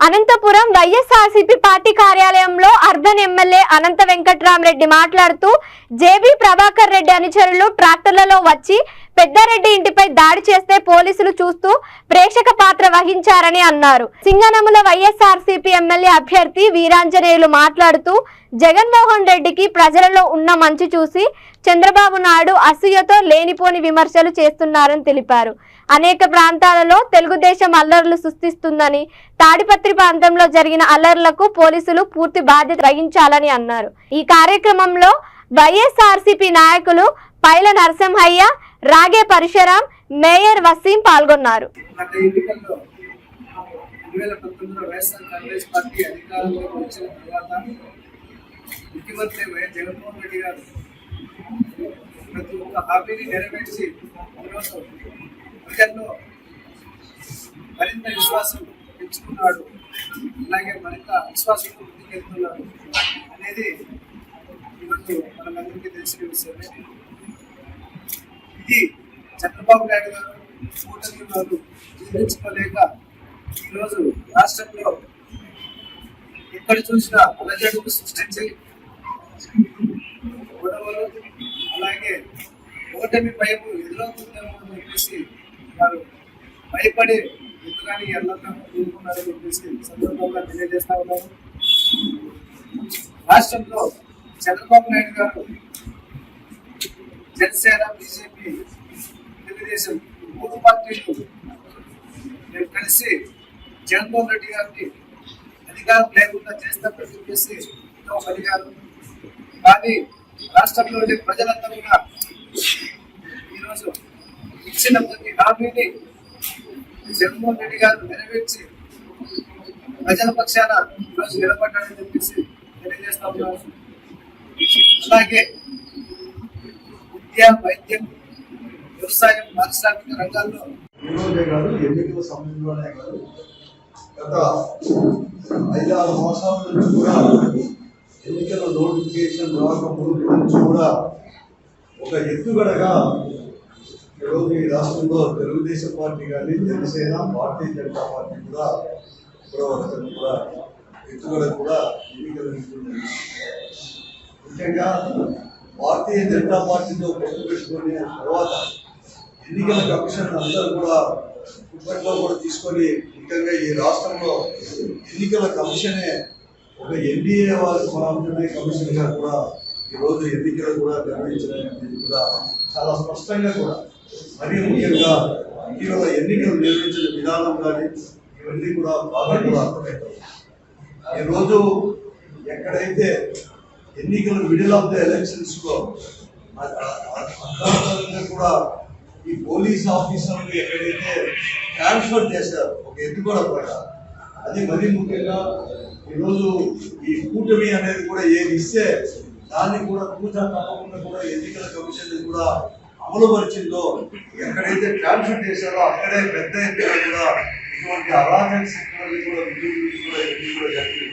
Anantapuram YSRCP party కార్యాలయంలో urban MLA అనంత వెంకట్రామరెడ్డి మాట్లాడుతూ JB Prabhakar Reddy అనుచరులు ట్రాక్టర్లలో వచ్చి పెద్దారెడ్డి ఇంటిపై దాడి చేస్తే పోలీసులు చూస్తూ ప్రేక్షక పాత్ర వహించారని అన్నారు. సింగనమల వైఎస్ఆర్సీపీ ఎమ్మెల్యే అభ్యర్థి వీరాంజనేయులు మాట్లాడుతూ జగన్మోహన్ రెడ్డికి ప్రజలలో ఉన్న మంచి చూసి చంద్రబాబు నాయుడు అసూయతో లేనిపోని విమర్శలు చేస్తున్నారని తెలిపారు. అనేక ప్రాంతాలలో తెలుగుదేశం అల్లర్లు సృష్టిస్తుందని, తాడిపత్రి ప్రాంతంలో జరిగిన అల్లర్లకు పోలీసులు పూర్తి బాధ్యత వహించాలని అన్నారు. ఈ కార్యక్రమంలో వైఎస్ఆర్సీపీ నాయకులు పైల నరసింహయ్య, రాగే పరశురాం, మేయర్ వసీం పాల్గొన్నారు. ముఖ్యమంత్రి వైఎస్ జగన్మోహన్ రెడ్డి గారు ప్రతి ఒక్క హామీని నెరవేర్చి ఈరోజు ప్రజల్లో మరింత విశ్వాసం పెంచుకున్నాడు, అలాగే మరింత విశ్వాసంతో ముందుకెళ్తున్నాడు అనేది ఈరోజు మనందరికీ తెలిసిన విషయమే. ఇది చంద్రబాబు నాయుడు గారు కూటమి వారు జీర్ణించుకోలేక ఈరోజు రాష్ట్రంలో ఎక్కడ చూసినా అలజడులు సృష్టించి గొడవలు, అలాగే ఓటమి భయము ఎదురవుతుందేమో అని చెప్పేసి వారు భయపడి ఎందుకని ఎల్లన్నా కూరుకున్నారని చెప్పేసి సందర్భంగా తెలియజేస్తా ఉన్నారు. రాష్ట్రంలో చంద్రబాబు నాయుడు గారు జనసేన, బీజేపీ, తెలుగుదేశం మూడు పార్టీలు మేము కలిసి జగన్మోహన్ రెడ్డి గారిని అధికారం లేకుండా చేస్తామని చెప్పేసి అడిగారు. కానీ రాష్ట్రంలోని ప్రజలందరూ కూడా ఈరోజు ఇచ్చిన ప్రతి హామీని జగన్మోహన్ రెడ్డి గారు నెరవేర్చి ప్రజల పక్షాన ఈరోజు నిలబడ్డారని చెప్పేసి తెలియజేస్తా ఉన్నారు. అలాగే విద్య, వైద్యం, వ్యవసాయం, పారిశ్రామిక రంగాల్లో ఎన్నికల సమయంలోనే కాదు, గత 5-6 మాసాల నుంచి కూడా ఎన్నికల నోటిఫికేషన్ రాకముందు నుంచి కూడా ఒక ఎత్తుగడగా ఈరోజు ఈ రాష్ట్రంలో తెలుగుదేశం పార్టీ కానీ, జనసేన, భారతీయ జనతా పార్టీ కూడా కూడా ఎత్తుగడ కూడా ఎన్నికల ముఖ్యంగా భారతీయ జనతా పార్టీతో పొత్తు పెట్టుకునే తర్వాత ఎన్నికల కమిషన్ అందరూ కూడా ఇప్పట్లో కూడా తీసుకొని ముఖ్యంగా ఈ రాష్ట్రంలో ఎన్నికల కమిషనే ఒక ఎన్డీఏ వారికి మాత్రమే కమిషన్గా కూడా ఈరోజు ఎన్నికలు కూడా నిర్వహించడానికి కూడా చాలా స్పష్టంగా కూడా మరీ ముఖ్యంగా ఇటీవల ఎన్నికలు నిర్వహించిన విధానం కానీ ఇవన్నీ కూడా బాగా కూడా అర్థమవుతాయి. ఈరోజు ఎక్కడైతే ఎన్నికలు మిడిల్ ఆఫ్ ద ఎలక్షన్స్లో అర్థవంతంగా కూడా ఈ పోలీస్ ఆఫీసర్లు ఎక్కడైతే ట్రాన్స్ఫర్ చేశారు ఒక ఎత్తుగడ కూడా, అది మరీ ముఖ్యంగా ఈరోజు ఈ కూటమి అనేది కూడా ఏది ఇస్తే దాన్ని కూడా పూజా తప్పకుండా కూడా ఎన్నికల కమిషన్ కూడా అమలు పరిచిందో, ఎక్కడైతే ట్రాన్స్ఫర్ చేశారో అక్కడే పెద్ద ఎత్తున కూడా ఇటువంటి అరాచక శక్తులని కూడా జరిగింది.